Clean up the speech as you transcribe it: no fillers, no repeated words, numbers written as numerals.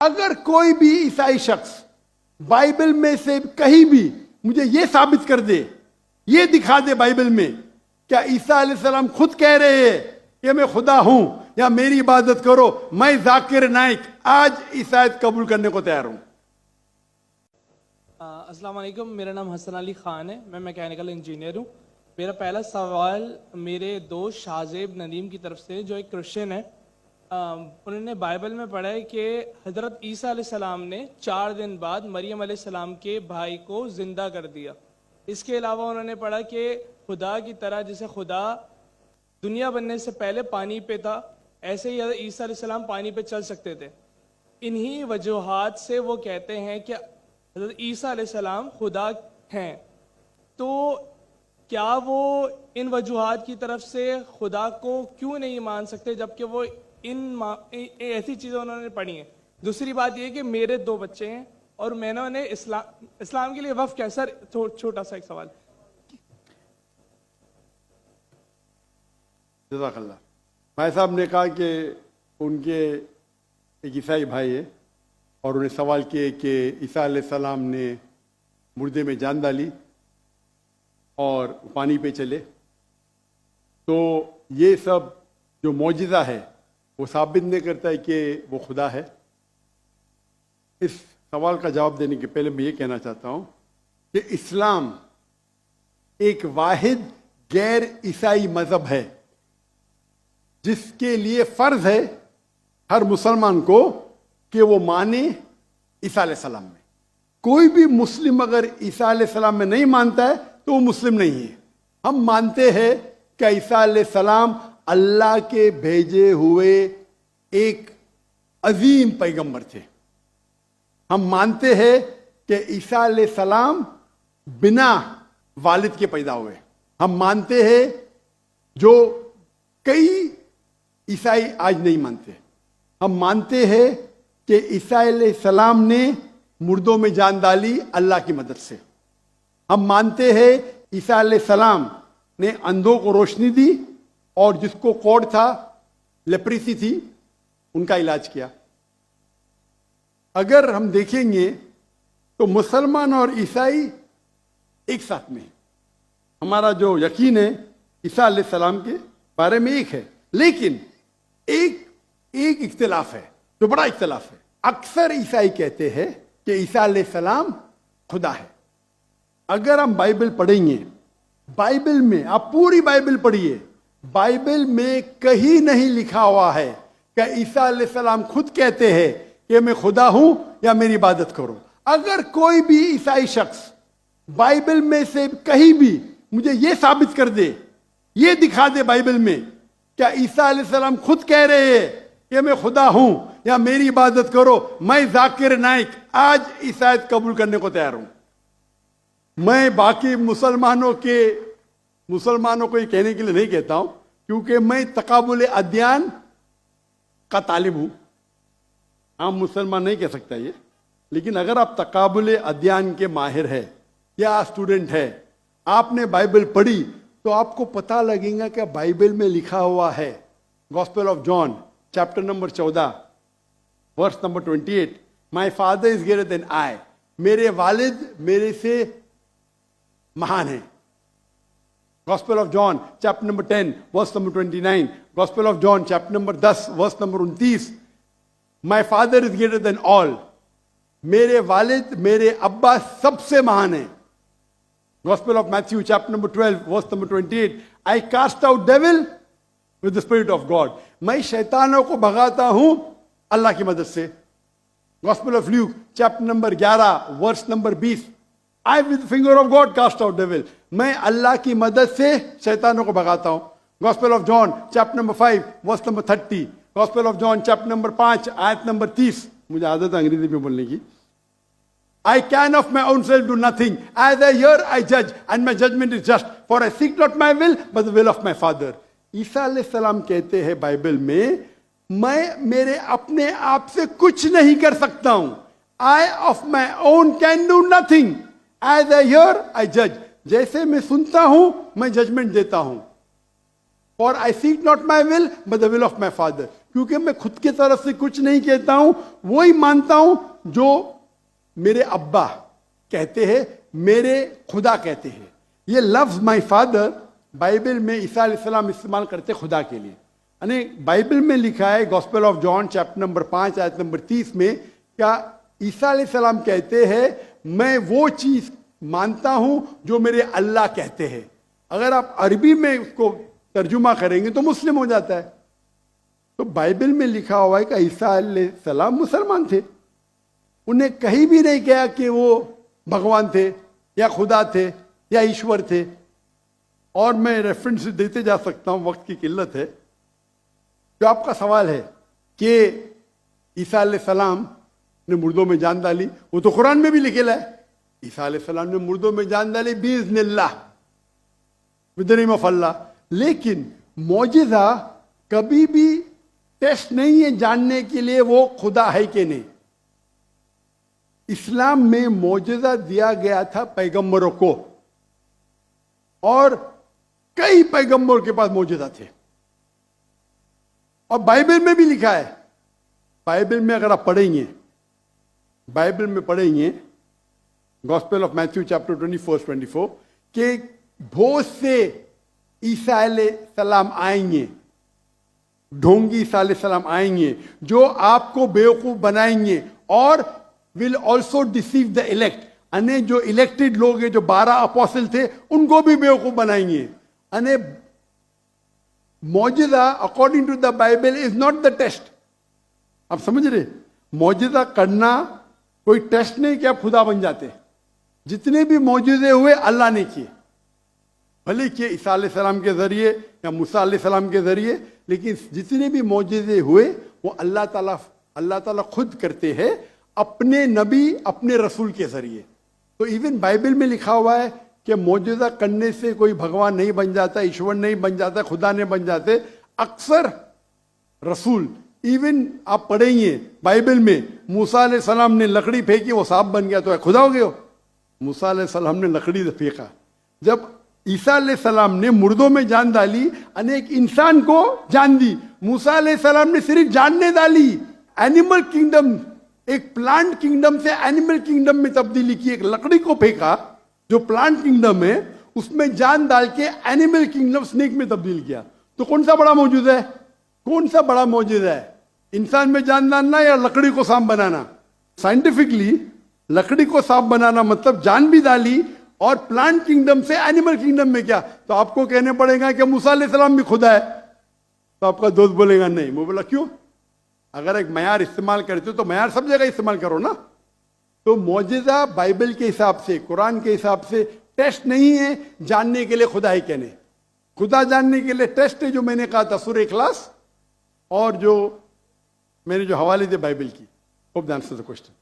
अगर कोई भी ईसाई शख्स बाइबल में से कहीं भी मुझे यह साबित कर दे, ये दिखा दे बाइबल में, क्या ईसा अलैहिस्सलाम खुद कह रहे हैं कि मैं खुदा हूं या मेरी इबादत करो, मैं जाकिर नाइक आज ईसाईयत कबूल करने को तैयार हूं। अस्सलाम वालेकुम, मेरा नाम हसन अली ख़ान है, मैं मैकेनिकल इंजीनियर हूँ। मेरा पहला सवाल मेरे दोस्त शाहजेब नदीम की तरफ से, जो एक क्रिश्चियन है। उन्होंने बाइबल में पढ़ा है कि हज़रत ईसा अलैहिस्सलाम ने 4 दिन बाद मरियम अलैहिस्सलाम के भाई को ज़िंदा कर दिया। इसके अलावा उन्होंने पढ़ा कि खुदा की तरह जैसे खुदा दुनिया बनने से पहले पानी पे था, ऐसे ही ईसा अलैहिस्सलाम पानी पे चल सकते थे। इन्हीं वजूहात से वो कहते हैं कि हज़रत ईसा अलैहिस्सलाम खुदा हैं। तो क्या वो इन वजूहात की तरफ से खुदा को क्यों नहीं मान सकते, जबकि वो ऐसी चीज़ें उन्होंने पढ़ी हैं। दूसरी बात यह कि मेरे 2 बच्चे हैं और मैंने उन्हें इस्लाम के लिए वफ़ किया। सर छोटा सा एक सवाल। जज़ाकल्लाह। भाई साहब ने कहा कि उनके एक ईसाई भाई है और उन्हें सवाल किए कि ईसा अलैहिस्सलाम ने मुर्दे में जान डाली और पानी पे चले, तो ये सब जो मौजिज़ा है वो साबित नहीं करता है कि वो खुदा है। इस सवाल का जवाब देने के पहले मैं ये कहना चाहता हूँ कि इस्लाम एक वाहिद गैर ईसाई मज़हब है जिसके लिए फ़र्ज़ है हर मुसलमान को कि वो माने ईसा अलैहिस्सलाम में। कोई भी मुस्लिम अगर ईसा अलैहिस्सलाम में नहीं मानता है तो वो मुस्लिम नहीं है। हम मानते हैं कि ईसा अलैहिस्सलाम अल्लाह के भेजे हुए एक अजीम पैगंबर थे। हम मानते हैं कि ईसा अलैहिस्सलाम बिना वालिद के पैदा हुए। हम मानते हैं जो कई ईसाई आज नहीं मानते। हम मानते हैं कि ईसा अलैहिस्सलाम ने मुर्दों में जान डाली अल्लाह की मदद से। हम मानते हैं ईसा अलैहिस्सलाम ने अंधों को रोशनी दी और जिसको कोढ़ था, लेप्रेसी थी, उनका इलाज किया। अगर हम देखेंगे तो मुसलमान और ईसाई एक साथ में, हमारा जो यकीन है ईसा अलैहिस्सलाम के बारे में एक है, लेकिन एक इख्तिलाफ है जो बड़ा इख्तिलाफ है। अक्सर ईसाई कहते हैं कि ईसा अलैहिस्सलाम खुदा है। अगर हम बाइबल पढ़ेंगे, बाइबल में आप पूरी बाइबल पढ़िए, बाइबल में कहीं नहीं लिखा हुआ है कि ईसा अलैहिस्सलाम खुद कहते हैं कि मैं खुदा हूं या मेरी इबादत करो। अगर कोई भी ईसाई शख्स बाइबल में से कहीं भी मुझे यह साबित कर दे, ये दिखा दे बाइबल में, क्या ईसा अलैहिस्सलाम खुद कह रहे हैं कि मैं खुदा हूं या मेरी इबादत करो, मैं जाकिर नाइक आज ईसाईयत कबूल करने को तैयार हूं। मैं बाकी मुसलमानों को ये कहने के लिए नहीं कहता हूं, क्योंकि मैं तकाबुल अदयान का तालिब हूं। आम मुसलमान नहीं कह सकता ये, लेकिन अगर आप तकाबुल अदयान के माहिर है या स्टूडेंट है, आपने बाइबल पढ़ी तो आपको पता लगेगा कि बाइबल में लिखा हुआ है, gospel of John chapter number 14 verse number 28, my father is greater than I, मेरे वालिद मेरे से महान है। Gospel of John chapter number 10 verse number 29, gospel of John chapter number 10 verse number 29, my father is greater than all, मेरे वालिद मेरे अब्बा सबसे महान है। Gospel of Matthew chapter number 12 verse number 28, I cast out devil with the spirit of God, मैं शैतानों को भगाता हूं अल्लाह की मदद से। Gospel of Luke chapter number 11 verse number 20, I with finger of God cast out devil, मैं अल्लाह की मदद से शैतानों को भगाता हूं। Gospel of John chapter number 5 verse number 30, gospel of John chapter number 5 आयत नंबर 30, मुझे आदत है अंग्रेजी में बोलने की, I can of my own self do nothing. As I hear, I judge, and my judgment is just. For I seek not my will, but the will of my Father. ईसा अलैहिस्सलाम कहते हैं बाइबल में, मैं मेरे अपने आप से कुछ नहीं कर सकता हूं। I of my own can do nothing. As I hear, I judge. जैसे मैं सुनता हूं मैं जजमेंट देता हूं। For I seek not my will, but the will of my Father. क्योंकि मैं खुद की तरफ से कुछ नहीं कहता हूं, वही मानता हूं जो मेरे अब्बा कहते हैं, मेरे खुदा कहते हैं। ये लफ्ज माय फादर बाइबल में ईसा अलैहिस्सलाम इस्तेमाल करते खुदा के लिए। यानी बाइबल में लिखा है gospel of John chapter number 5 आयत नंबर 30 में, क्या ईसा अलैहिस्सलाम कहते हैं मैं वो चीज मानता हूं जो मेरे अल्लाह कहते हैं। अगर आप अरबी में उसको तर्जुमा करेंगे तो मुस्लिम हो जाता है। तो बाइबल में लिखा हुआ है कि ईसा अलैहिस्सलाम मुसलमान थे, उन्हें कहीं भी नहीं कहा कि वो भगवान थे या खुदा थे या ईश्वर थे। और मैं रेफरेंस देते जा सकता हूं, वक्त की किल्लत है। जो आपका सवाल है कि ईसा अलैहिस्सलाम ने मुर्दों में जान डाली, वो तो कुरान में भी लिखेला है, ईसा अलैहिस्सलाम ने मुर्दों में जान डाली बिइज़्निल्लाह, विद द नेम ऑफ अल्लाह। लेकिन मौजिज़ा कभी भी टेस्ट नहीं है जानने के लिए वो खुदा है कि नहीं। इस्लाम में मौजिज़ा दिया गया था पैगंबरों को, और कई पैगंबरों के पास मौजिज़ा थे, और बाइबल में भी लिखा है। बाइबल में अगर आप पढ़ेंगे, बाइबल में पढ़ेंगे गॉस्पेल ऑफ मैथ्यू चैप्टर 24 कि बहुत से ईसा अलैहिस्सलाम आएंगे, ढोंगी ईसा अलैहिस्सलाम आएंगे जो आपको बेवकूफ बनाएंगे, और will also deceive the elect, अने जो इलेक्टेड लोग हैं, जो 12 अपोस्टल थे, उनको भी बेवकूफ बनाएंगे। अने मौजिज़ा according to the Bible is not the test. आप समझ रहे, मौजिज़ा करना कोई टेस्ट नहीं कि आप खुदा बन जाते। जितने भी मौजूदे हुए अल्लाह ने किए, भले कि ईसा अलैहिस्सलाम के जरिए या मूसा अलैहिस्सलाम के जरिए, लेकिन जितने भी मौजूदे हुए वो अल्लाह ताला खुद करते हैं अपने नबी, अपने रसूल के जरिए। तो इवन बाइबल में लिखा हुआ है कि मौजूदा करने से कोई भगवान नहीं बन जाता, ईश्वर नहीं बन जाता, खुदा नहीं बन जाते। अक्सर रसूल, इवन आप पढ़ेंगे बाइबल में, मूसा अलैहिस्सलाम ने लकड़ी फेंकी, वो सांप बन गया, तो खुदा हो गया। मूसा अलैहिस्सलाम ने लकड़ी फेंका। जब ईसा अलैहिस्सलाम ने मुर्दों में जान डाली, अनेक इंसान को जान दी। मूसा अलैहिस्सलाम ने सिर्फ जान नहीं डाली, एनिमल किंगडम, एक प्लांट किंगडम से एनिमल किंगडम में तब्दीली की। एक लकड़ी को फेंका जो प्लांट किंगडम है, उसमें जान डाल के एनिमल किंगडम स्नेक में तब्दील किया। तो कौन सा बड़ा मौजूद है? कौन सा बड़ा मौजूद है? इंसान में जान डालना या लकड़ी को सांप बनाना? साइंटिफिकली लकड़ी को सांप बनाना मतलब जान भी डाली, और प्लांट किंगडम से एनिमल किंगडम में क्या? तो आपको कहने पड़ेगा कि मूसा अलैहिस्सलाम भी खुदा है। तो आपका दोस्त बोलेगा नहीं। मैं बोला क्यों? अगर एक मयार इस्तेमाल करते हो तो मयार सब जगह इस्तेमाल करो ना। तो मौजिज़ा बाइबल के हिसाब से, कुरान के हिसाब से टेस्ट नहीं है जानने के लिए खुदा है कहने। खुदा जानने के लिए टेस्ट है जो मैंने कहा था सूरह इखलास, और जो मैंने जो हवाले दिए बाइबल की। Hope that answers the question.